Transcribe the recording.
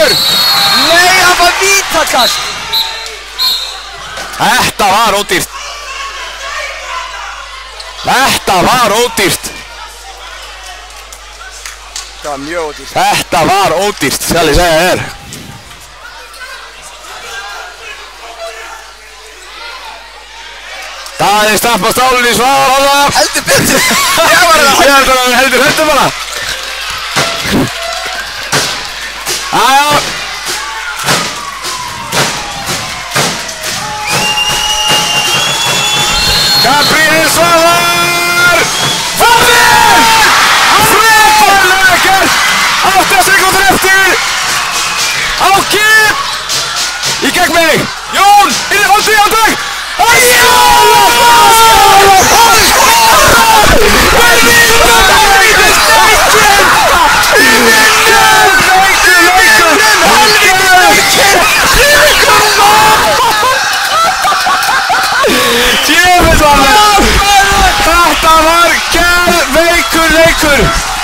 leikur! Nei, það var vítakast! Þetta var ódýrt. Þetta var ódýrt. Það var mjög ódýrt. Þetta var ódýrt, skal ég segja þér. Daði stampa stálinn í Svavar. Heldur betur! Ég held að hann heldur höndum hana. Aja. Gabriel Svavar. Fáðir! Frekar gert! 8 sekúndur eftir. Á Kip. Í gegn mig. Jón, inn í haldið, handtök. Þetta var geðveikur leikur.